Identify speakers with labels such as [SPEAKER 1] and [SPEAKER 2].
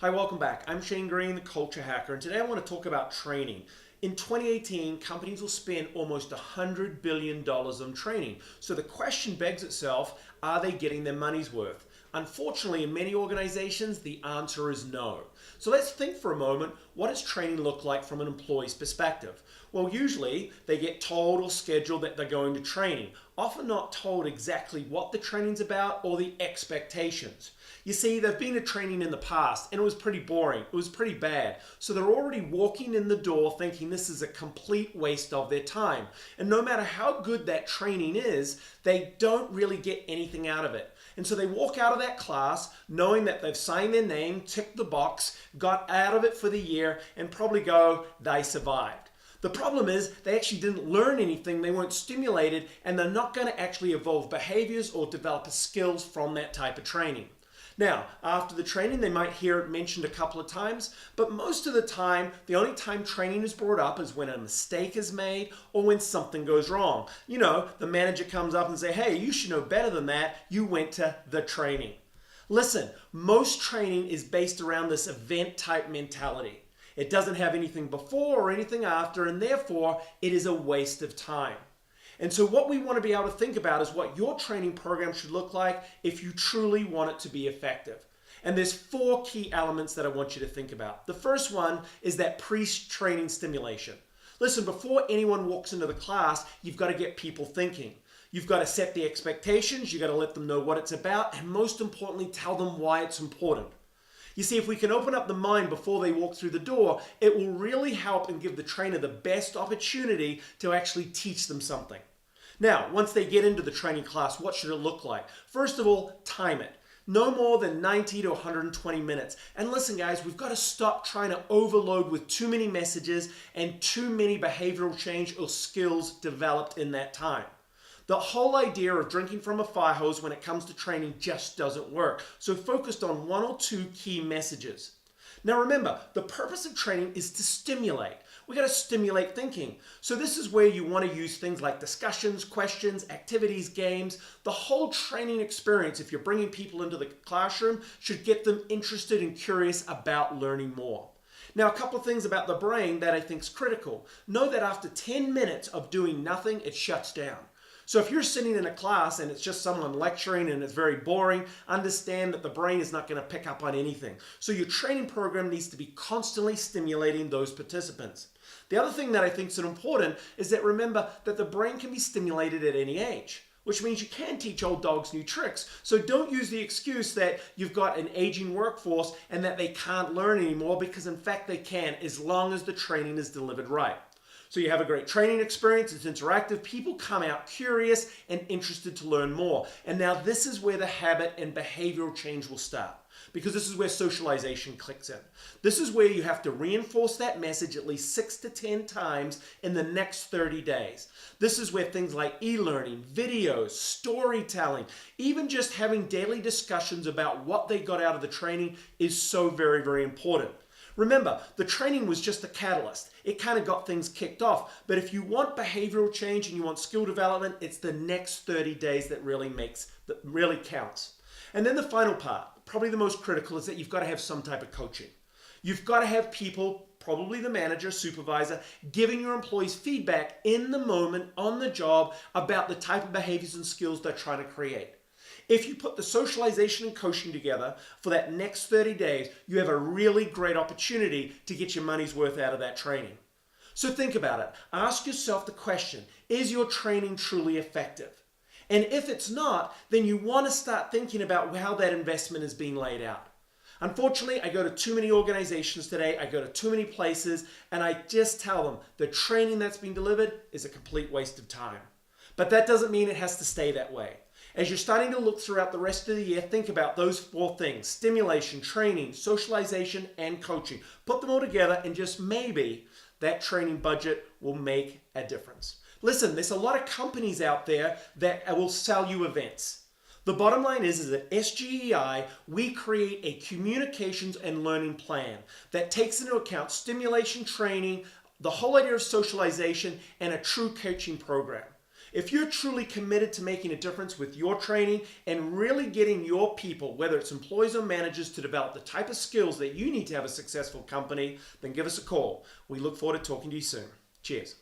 [SPEAKER 1] Hi, welcome back. I'm Shane Green, the Culture Hacker, and today I want to talk about training. In 2018, companies will spend almost $100 billion on training. So the question begs itself, are they getting their money's worth? Unfortunately, in many organizations, the answer is no. So let's think for a moment, what does training look like from an employee's perspective? Well, usually they get told or scheduled that they're going to training, often not told exactly what the training's about or the expectations. You see, they've been to training in the past and it was pretty boring, it was pretty bad. So they're already walking in the door thinking this is a complete waste of their time. And no matter how good that training is, they don't really get anything out of it. And so they walk out of that class knowing that they've signed their name, ticked the box, got out of it for the year, and probably go, they survived. The problem is they actually didn't learn anything, they weren't stimulated, and they're not going to actually evolve behaviors or develop skills from that type of training. Now, after the training, they might hear it mentioned a couple of times, but most of the time, the only time training is brought up is when a mistake is made or when something goes wrong. You know, the manager comes up and says, hey, you should know better than that. You went to the training. Listen, most training is based around this event type mentality. It doesn't have anything before or anything after, and therefore it is a waste of time. And so what we want to be able to think about is what your training program should look like if you truly want it to be effective. And there's 4 key elements that I want you to think about. The first one is that pre-training stimulation. Listen, before anyone walks into the class, you've got to get people thinking. You've got to set the expectations, you've got to let them know what it's about, and most importantly, tell them why it's important. You see, if we can open up the mind before they walk through the door, it will really help and give the trainer the best opportunity to actually teach them something. Now, once they get into the training class, what should it look like? First of all, time it. No more than 90 to 120 minutes. And listen, guys, we've got to stop trying to overload with too many messages and too many behavioral change or skills developed in that time. The whole idea of drinking from a fire hose when it comes to training just doesn't work. So focused on 1 or 2 key messages. Now remember, the purpose of training is to stimulate. We got to stimulate thinking. So this is where you want to use things like discussions, questions, activities, games. The whole training experience, if you're bringing people into the classroom, should get them interested and curious about learning more. Now, a couple of things about the brain that I think is critical. Know that after 10 minutes of doing nothing, it shuts down. So if you're sitting in a class and it's just someone lecturing and it's very boring, understand that the brain is not going to pick up on anything. So your training program needs to be constantly stimulating those participants. The other thing that I think is important is that remember that the brain can be stimulated at any age, which means you can teach old dogs new tricks. So don't use the excuse that you've got an aging workforce and that they can't learn anymore, because in fact they can, as long as the training is delivered right. So you have a great training experience, it's interactive, people come out curious and interested to learn more. And now this is where the habit and behavioral change will start, because this is where socialization clicks in. This is where you have to reinforce that message at least 6 to 10 times in the next 30 days. This is where things like e-learning, videos, storytelling, even just having daily discussions about what they got out of the training is so very, very important. Remember, the training was just the catalyst. It kind of got things kicked off. But if you want behavioral change and you want skill development, it's the next 30 days that really counts. And then the final part, probably the most critical, is that you've got to have some type of coaching. You've got to have people, probably the manager, supervisor, giving your employees feedback in the moment, on the job, about the type of behaviors and skills they're trying to create. If you put the socialization and coaching together for that next 30 days, you have a really great opportunity to get your money's worth out of that training. So think about it. Ask yourself the question, is your training truly effective? And if it's not, then you want to start thinking about how that investment is being laid out. Unfortunately, I go to too many organizations today, I go to too many places, and I just tell them the training that's being delivered is a complete waste of time. But that doesn't mean it has to stay that way. As you're starting to look throughout the rest of the year, think about those 4 things: stimulation, training, socialization, and coaching. Put them all together and just maybe that training budget will make a difference. Listen, there's a lot of companies out there that will sell you events. The bottom line is that SGEi, we create a communications and learning plan that takes into account stimulation, training, the whole idea of socialization, and a true coaching program. If you're truly committed to making a difference with your training and really getting your people, whether it's employees or managers, to develop the type of skills that you need to have a successful company, then give us a call. We look forward to talking to you soon. Cheers.